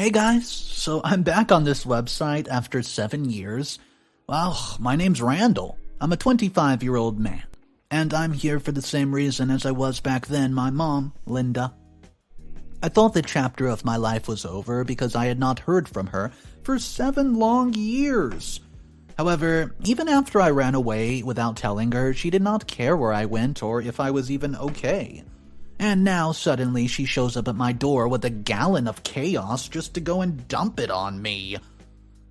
Hey guys, so I'm back on this website after 7 years. Well, my name's Randall. I'm a 25-year-old man, and I'm here for the same reason as I was back then, my mom, Linda. I thought the chapter of my life was over because I had not heard from her for 7 long years. However, even after I ran away without telling her, she did not care where I went or if I was even okay. And now, suddenly, she shows up at my door with a gallon of chaos just to go and dump it on me.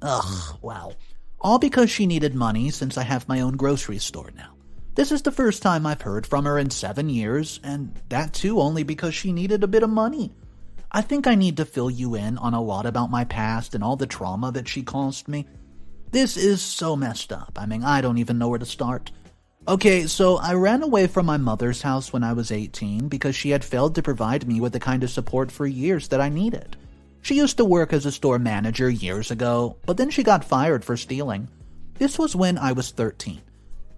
Ugh, well, all because she needed money since I have my own grocery store now. This is the first time I've heard from her in 7 years, and that too only because she needed a bit of money. I think I need to fill you in on a lot about my past and all the trauma that she caused me. This is so messed up. I don't even know where to start. Okay, so I ran away from my mother's house when I was 18 because she had failed to provide me with the kind of support for years that I needed. She used to work as a store manager years ago, but then she got fired for stealing. This was when I was 13.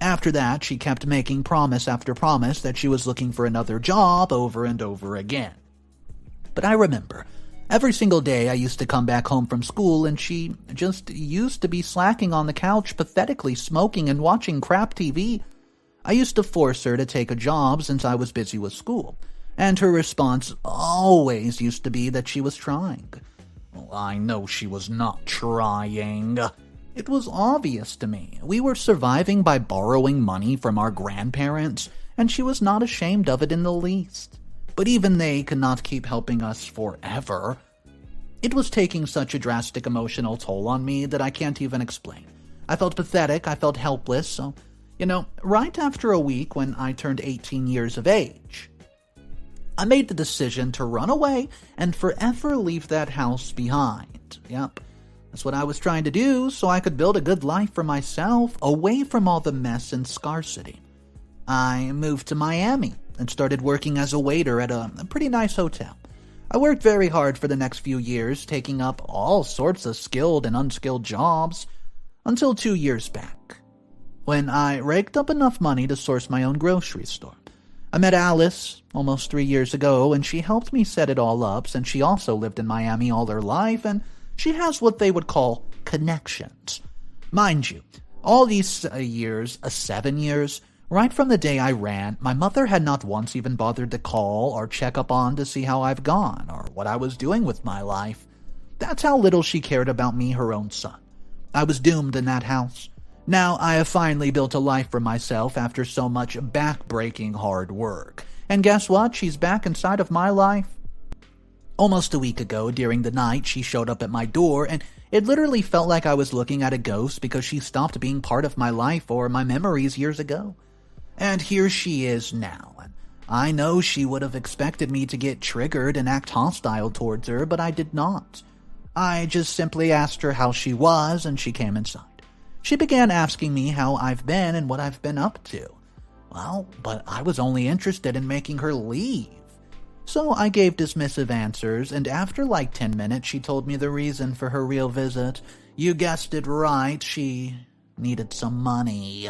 After that, she kept making promise after promise that she was looking for another job over and over again. But I remember, every single day I used to come back home from school and she just used to be slacking on the couch, pathetically smoking and watching crap TV. I used to force her to take a job since I was busy with school, and her response always used to be that she was trying. Well, I know she was not trying. It was obvious to me. We were surviving by borrowing money from our grandparents, and she was not ashamed of it in the least. But even they could not keep helping us forever. It was taking such a drastic emotional toll on me that I can't even explain. I felt pathetic, I felt helpless, so right after a week when I turned 18 years of age, I made the decision to run away and forever leave that house behind. Yep, that's what I was trying to do so I could build a good life for myself, away from all the mess and scarcity. I moved to Miami and started working as a waiter at a pretty nice hotel. I worked very hard for the next few years, taking up all sorts of skilled and unskilled jobs, until 2 years back, when I raked up enough money to source my own grocery store. I met Alice almost 3 years ago, and she helped me set it all up since she also lived in Miami all her life, and she has what they would call connections. Mind you, all these years, 7 years, right from the day I ran, my mother had not once even bothered to call or check up on to see how I've gone or what I was doing with my life. That's how little she cared about me, her own son. I was doomed in that house. Now I have finally built a life for myself after so much back-breaking hard work. And guess what? She's back inside of my life. Almost a week ago, during the night, she showed up at my door, and it literally felt like I was looking at a ghost because she stopped being part of my life or my memories years ago. And here she is now. And I know she would have expected me to get triggered and act hostile towards her, but I did not. I just simply asked her how she was, and she came inside. She began asking me how I've been and what I've been up to. Well, but I was only interested in making her leave. So I gave dismissive answers, and after like 10 minutes, she told me the reason for her real visit. You guessed it right, she needed some money.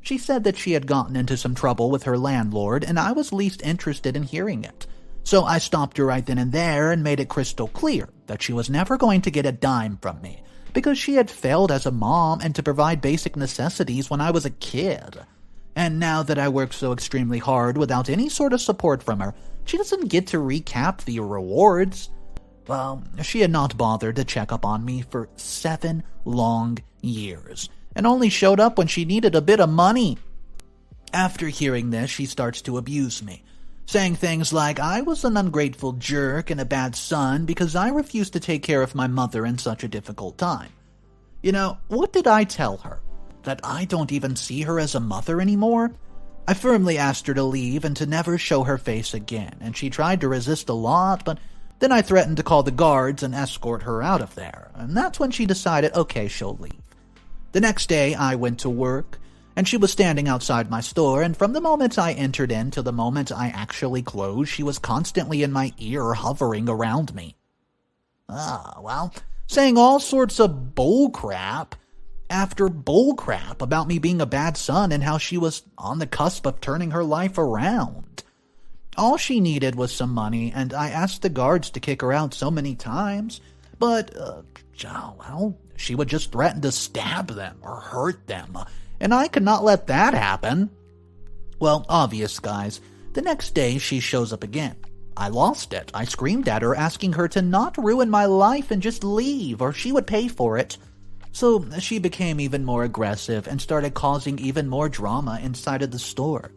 She said that she had gotten into some trouble with her landlord, and I was least interested in hearing it. So I stopped her right then and there and made it crystal clear that she was never going to get a dime from me, because she had failed as a mom and to provide basic necessities when I was a kid. And now that I work so extremely hard without any sort of support from her, she doesn't get to recap the rewards. Well, she had not bothered to check up on me for 7 long years, and only showed up when she needed a bit of money. After hearing this, she starts to abuse me, saying things like I was an ungrateful jerk and a bad son because I refused to take care of my mother in such a difficult time. What did I tell her? That I don't even see her as a mother anymore? I firmly asked her to leave and to never show her face again, and she tried to resist a lot, but then I threatened to call the guards and escort her out of there, and that's when she decided, okay, she'll leave. The next day, I went to work, and she was standing outside my store, and from the moment I entered in till the moment I actually closed, she was constantly in my ear, hovering around me. Saying all sorts of bullcrap after bullcrap about me being a bad son and how she was on the cusp of turning her life around. All she needed was some money, and I asked the guards to kick her out so many times, But, well, she would just threaten to stab them or hurt them, and I could not let that happen. Well, obvious, guys. The next day, she shows up again. I lost it. I screamed at her, asking her to not ruin my life and just leave, or she would pay for it. So she became even more aggressive and started causing even more drama inside of the store.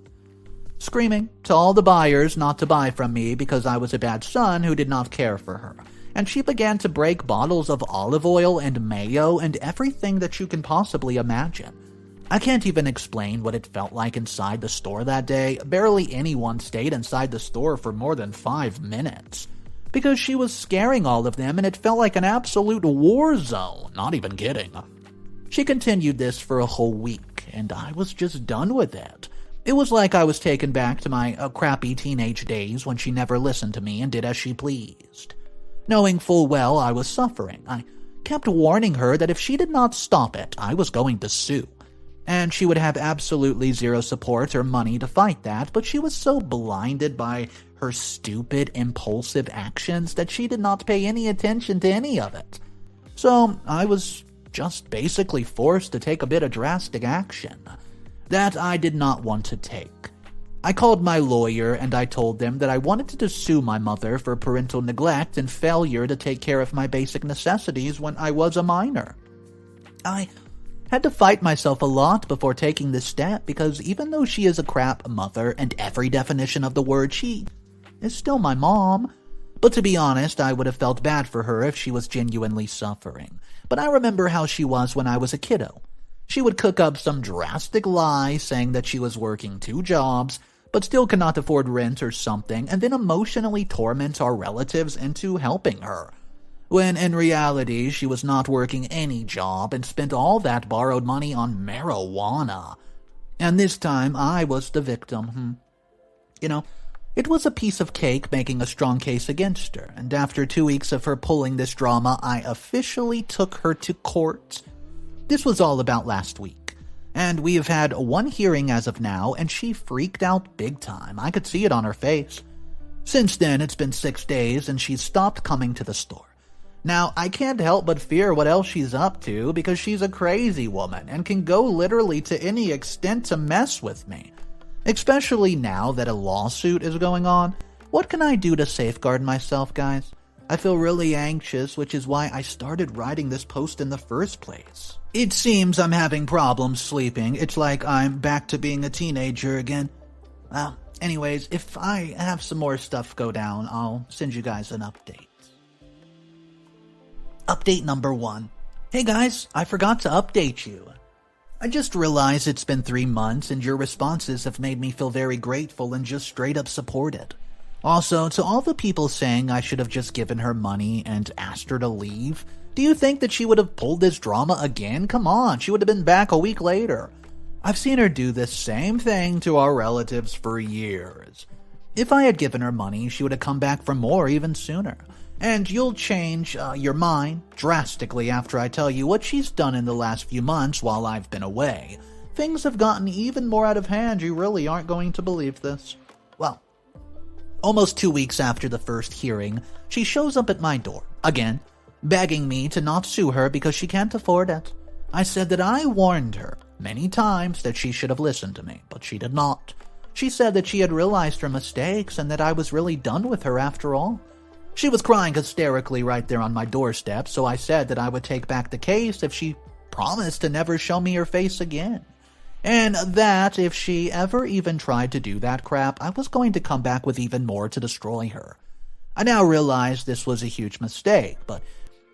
Screaming to all the buyers not to buy from me because I was a bad son who did not care for her. And she began to break bottles of olive oil and mayo and everything that you can possibly imagine. I can't even explain what it felt like inside the store that day. Barely anyone stayed inside the store for more than 5 minutes. Because she was scaring all of them and it felt like an absolute war zone. Not even kidding. She continued this for a whole week, and I was just done with it. It was like I was taken back to my crappy teenage days when she never listened to me and did as she pleased. Knowing full well I was suffering, I kept warning her that if she did not stop it, I was going to sue. And she would have absolutely zero support or money to fight that, but she was so blinded by her stupid, impulsive actions that she did not pay any attention to any of it. So I was just basically forced to take a bit of drastic action that I did not want to take. I called my lawyer and I told them that I wanted to sue my mother for parental neglect and failure to take care of my basic necessities when I was a minor. I had to fight myself a lot before taking this step because even though she is a crap mother and every definition of the word, she is still my mom. But to be honest, I would have felt bad for her if she was genuinely suffering. But I remember how she was when I was a kiddo. She would cook up some drastic lie saying that she was working 2 jobs, but still cannot afford rent or something, and then emotionally torment our relatives into helping her. When in reality, she was not working any job and spent all that borrowed money on marijuana. And this time, I was the victim. It was a piece of cake making a strong case against her, and after 2 weeks of her pulling this drama, I officially took her to court. This was all about last week, and we have had 1 hearing as of now, and she freaked out big time. I could see it on her face. Since then, it's been 6 days, and she's stopped coming to the store. Now, I can't help but fear what else she's up to, because she's a crazy woman, and can go literally to any extent to mess with me. Especially now that a lawsuit is going on. What can I do to safeguard myself, guys? I feel really anxious, which is why I started writing this post in the first place. It seems I'm having problems sleeping. It's like I'm back to being a teenager again. Well, anyways, if I have some more stuff go down, I'll send you guys an update. Update number 1. Hey guys, I forgot to update you. I just realized it's been 3 months and your responses have made me feel very grateful and just straight up supported. Also, to all the people saying I should have just given her money and asked her to leave, do you think that she would have pulled this drama again? Come on, she would have been back a week later. I've seen her do this same thing to our relatives for years. If I had given her money, she would have come back for more even sooner. And you'll change your mind drastically after I tell you what she's done in the last few months while I've been away. Things have gotten even more out of hand. You really aren't going to believe this. Well, almost 2 weeks after the first hearing, she shows up at my door, again, begging me to not sue her because she can't afford it. I said that I warned her many times that she should have listened to me, but she did not. She said that she had realized her mistakes and that I was really done with her after all. She was crying hysterically right there on my doorstep, so I said that I would take back the case if she promised to never show me her face again. And that if she ever even tried to do that crap, I was going to come back with even more to destroy her. I now realize this was a huge mistake, but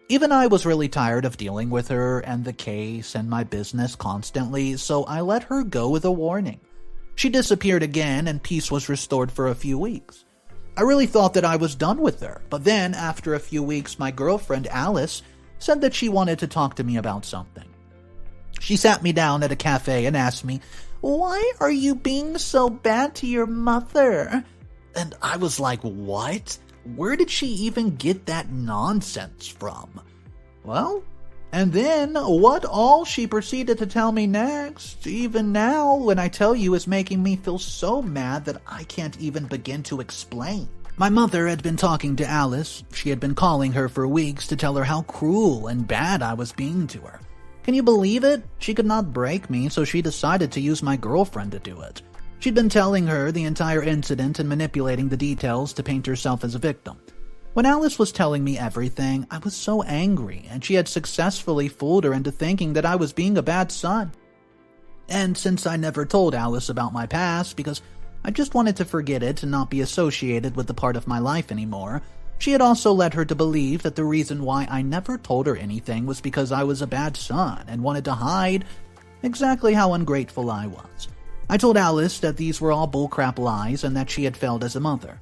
even I was really tired of dealing with her and the case and my business constantly, so I let her go with a warning. She disappeared again and peace was restored for a few weeks. I really thought that I was done with her, but then, after a few weeks, my girlfriend, Alice, said that she wanted to talk to me about something. She sat me down at a cafe and asked me, "Why are you being so bad to your mother?" And I was like, what? Where did she even get that nonsense from? Well, and then what all she proceeded to tell me next, even now when I tell you, is making me feel so mad that I can't even begin to explain. My mother had been talking to Alice. She had been calling her for weeks to tell her how cruel and bad I was being to her. Can you believe it? She could not break me, so she decided to use my girlfriend to do it. She'd been telling her the entire incident and manipulating the details to paint herself as a victim. When Alice was telling me everything, I was so angry, and she had successfully fooled her into thinking that I was being a bad son. And since I never told Alice about my past because I just wanted to forget it and not be associated with the part of my life anymore, she had also led her to believe that the reason why I never told her anything was because I was a bad son and wanted to hide exactly how ungrateful I was. I told Alice that these were all bullcrap lies and that she had failed as a mother.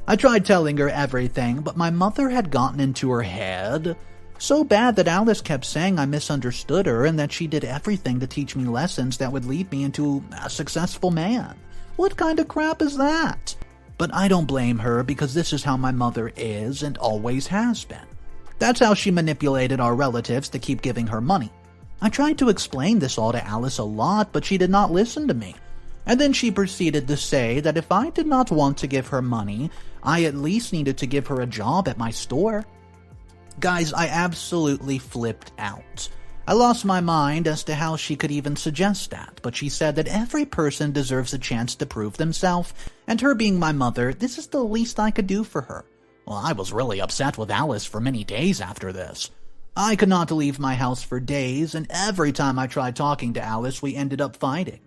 I tried telling her everything, but my mother had gotten into her head so bad that Alice kept saying I misunderstood her and that she did everything to teach me lessons that would lead me into a successful man. What kind of crap is that? But I don't blame her because this is how my mother is and always has been. That's how she manipulated our relatives to keep giving her money. I tried to explain this all to Alice a lot, but she did not listen to me. And then she proceeded to say that if I did not want to give her money, I at least needed to give her a job at my store. Guys, I absolutely flipped out. I lost my mind as to how she could even suggest that, but she said that every person deserves a chance to prove themselves, and her being my mother, this is the least I could do for her. Well, I was really upset with Alice for many days after this. I could not leave my house for days, and every time I tried talking to Alice, we ended up fighting.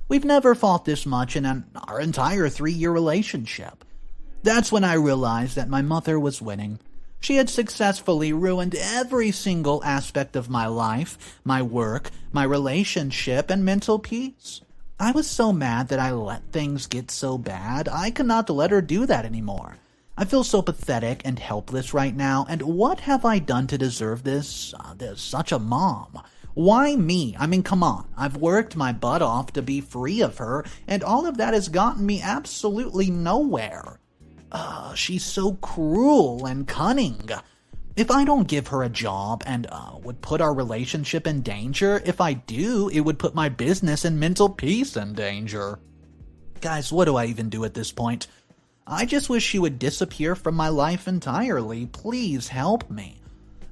We've never fought this much in our entire 3-year relationship. That's when I realized that my mother was winning. She had successfully ruined every single aspect of my life, my work, my relationship, and mental peace. I was so mad that I let things get so bad, I could not let her do that anymore. I feel so pathetic and helpless right now, and what have I done to deserve this? Such a mom. Why me? I mean, come on. I've worked my butt off to be free of her, and all of that has gotten me absolutely nowhere. She's so cruel and cunning. If I don't give her a job and would put our relationship in danger, if I do, it would put my business and mental peace in danger. Guys, what do I even do at this point? I just wish she would disappear from my life entirely. Please help me.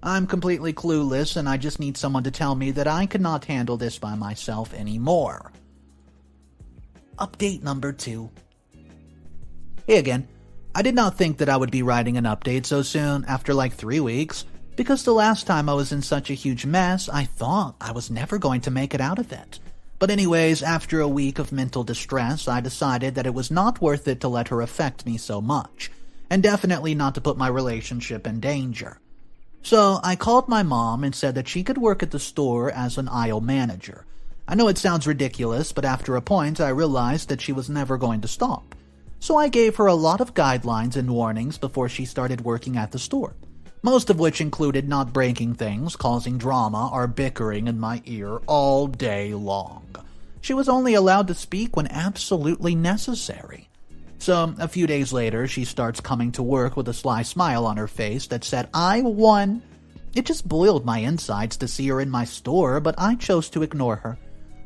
I'm completely clueless, and I just need someone to tell me that I cannot handle this by myself anymore. Update number 2. Hey again. I did not think that I would be writing an update so soon, after like 3 weeks, because the last time I was in such a huge mess, I thought I was never going to make it out of it. But anyways, after a week of mental distress, I decided that it was not worth it to let her affect me so much, and definitely not to put my relationship in danger. So I called my mom and said that she could work at the store as an aisle manager. I know it sounds ridiculous, but after a point I realized that she was never going to stop. So I gave her a lot of guidelines and warnings before she started working at the store, most of which included not breaking things, causing drama, or bickering in my ear all day long. She was only allowed to speak when absolutely necessary. So a few days later, she starts coming to work with a sly smile on her face that said, "I won." It just boiled my insides to see her in my store, but I chose to ignore her.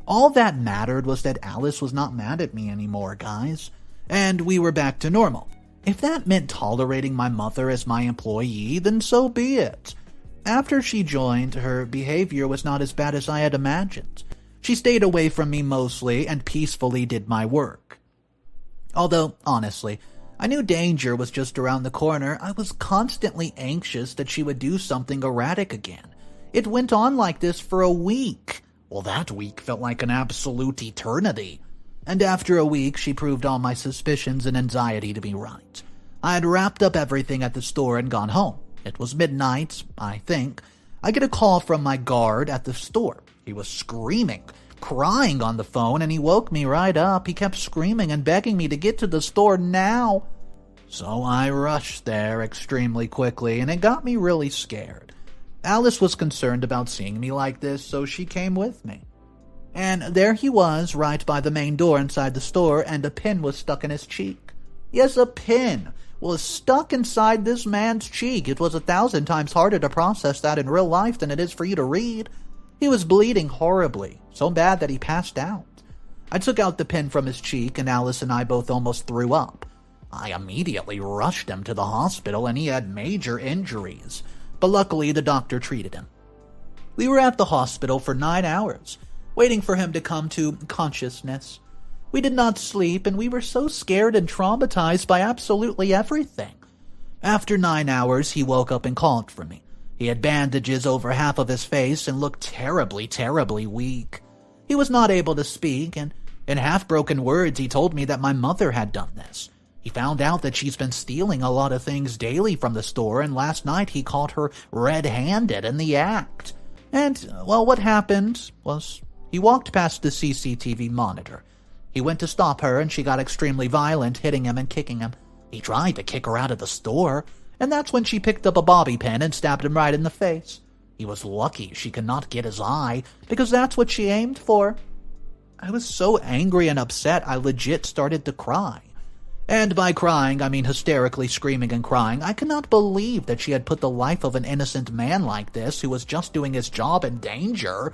All that mattered was that Alice was not mad at me anymore, guys. And we were back to normal. If that meant tolerating my mother as my employee, then so be it. After she joined, her behavior was not as bad as I had imagined. She stayed away from me mostly and peacefully did my work. Although, honestly, I knew danger was just around the corner, I was constantly anxious that she would do something erratic again. It went on like this for a week. Well, that week felt like an absolute eternity. And after a week, she proved all my suspicions and anxiety to be right. I had wrapped up everything at the store and gone home. It was midnight, I think. I get a call from my guard at the store. He was screaming, crying on the phone, and he woke me right up. He kept screaming and begging me to get to the store now. So I rushed there extremely quickly, and it got me really scared. Alice was concerned about seeing me like this, so she came with me. And there he was, right by the main door inside the store, and a pin was stuck in his cheek. Yes, a pin was stuck inside this man's cheek. It was 1,000 times harder to process that in real life than it is for you to read. He was bleeding horribly, so bad that he passed out. I took out the pin from his cheek, and Alice and I both almost threw up. I immediately rushed him to the hospital and he had major injuries, but luckily the doctor treated him. We were at the hospital for 9 hours, waiting for him to come to consciousness. We did not sleep and we were so scared and traumatized by absolutely everything. After 9 hours, he woke up and called for me. He had bandages over half of his face and looked terribly, terribly weak. He was not able to speak, and in half-broken words he told me that my mother had done this. He found out that she's been stealing a lot of things daily from the store, and last night he caught her red-handed in the act. And, well, what happened was he walked past the CCTV monitor. He went to stop her, and she got extremely violent, hitting him and kicking him. He tried to kick her out of the store, and that's when she picked up a bobby pin and stabbed him right in the face. He was lucky she could not get his eye, because that's what she aimed for. I was so angry and upset I legit started to cry. And by crying, I mean hysterically screaming and crying. I could not believe that she had put the life of an innocent man like this, who was just doing his job, in danger.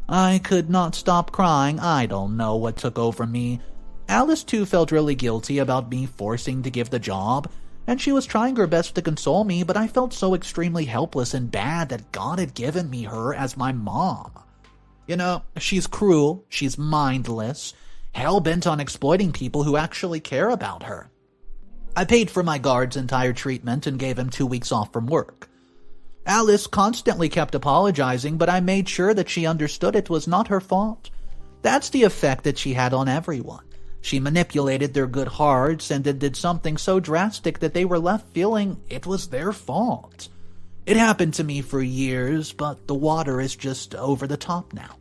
I could not stop crying. I don't know what took over me. Alice, too, felt really guilty about me forcing to give the job, and she was trying her best to console me, but I felt so extremely helpless and bad that God had given me her as my mom. You know, she's cruel, she's mindless, hell-bent on exploiting people who actually care about her. I paid for my guard's entire treatment and gave him 2 weeks off from work. Alice constantly kept apologizing, but I made sure that she understood it was not her fault. That's the effect that she had on everyone. She manipulated their good hearts and then did something so drastic that they were left feeling it was their fault. It happened to me for years, but the water is just over the top now.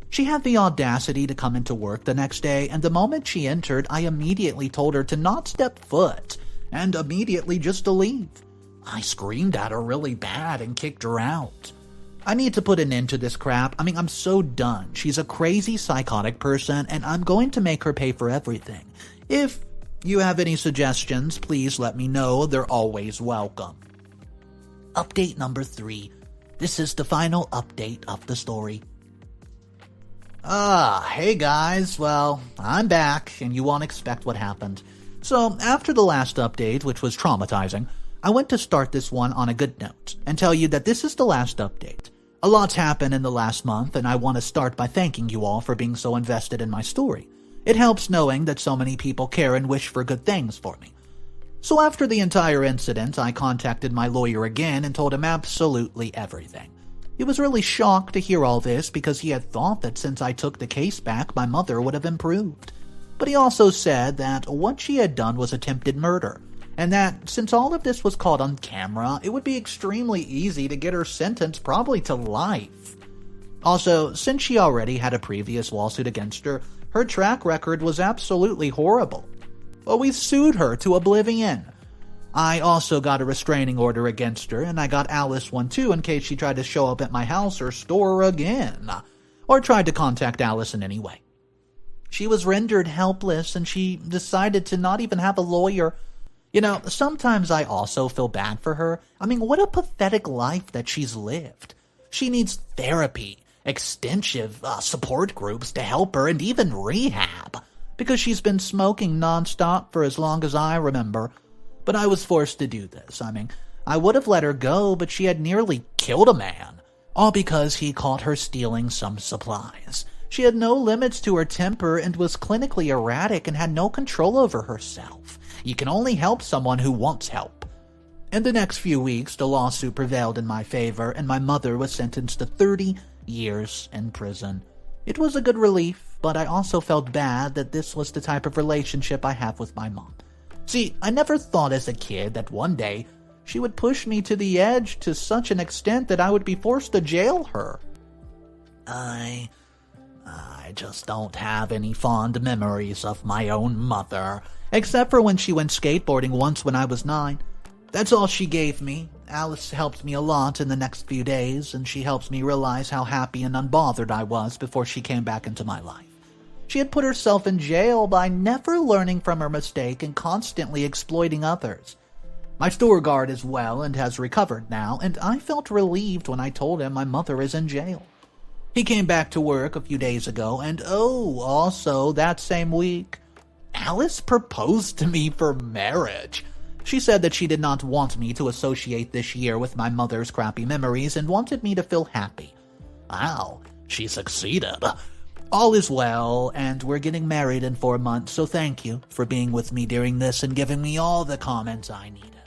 She had the audacity to come into work the next day, and the moment she entered, I immediately told her to not step foot, and immediately just to leave. I screamed at her really bad and kicked her out. I need to put an end to this crap. I'm so done. She's a crazy, psychotic person, and I'm going to make her pay for everything. If you have any suggestions, please let me know. They're always welcome. Update number 3. This is the final update of the story. Hey guys, well, I'm back, and you won't expect what happened. So, after the last update, which was traumatizing, I went to start this one on a good note, and tell you that this is the last update. A lot's happened in the last month, and I want to start by thanking you all for being so invested in my story. It helps knowing that so many people care and wish for good things for me. So after the entire incident, I contacted my lawyer again and told him absolutely everything. He was really shocked to hear all this because he had thought that since I took the case back, my mother would have improved. But he also said that what she had done was attempted murder, and that since all of this was caught on camera, it would be extremely easy to get her sentenced probably to life. Also, since she already had a previous lawsuit against her, her track record was absolutely horrible. But we sued her to oblivion. I also got a restraining order against her, and I got Alice one too in case she tried to show up at my house or store again, or tried to contact Alice in any way. She was rendered helpless, and she decided to not even have a lawyer. You know, sometimes I also feel bad for her. What a pathetic life that she's lived. She needs therapy, extensive support groups to help her, and even rehab, because she's been smoking nonstop for as long as I remember. But I was forced to do this. I would have let her go, but she had nearly killed a man, all because he caught her stealing some supplies. She had no limits to her temper and was clinically erratic and had no control over herself. You can only help someone who wants help. In the next few weeks, the lawsuit prevailed in my favor, and my mother was sentenced to 30 years in prison. It was a good relief, but I also felt bad that this was the type of relationship I have with my mom. See, I never thought as a kid that one day she would push me to the edge to such an extent that I would be forced to jail her. I just don't have any fond memories of my own mother, except for when she went skateboarding once when I was 9. That's all she gave me. Alice helped me a lot in the next few days, and she helps me realize how happy and unbothered I was before she came back into my life. She had put herself in jail by never learning from her mistake and constantly exploiting others. My store guard is well and has recovered now, and I felt relieved when I told him my mother is in jail. He came back to work a few days ago, and also that same week, Alice proposed to me for marriage. She said that she did not want me to associate this year with my mother's crappy memories and wanted me to feel happy. Wow, she succeeded. All is well, and we're getting married in 4 months, so thank you for being with me during this and giving me all the comments I needed.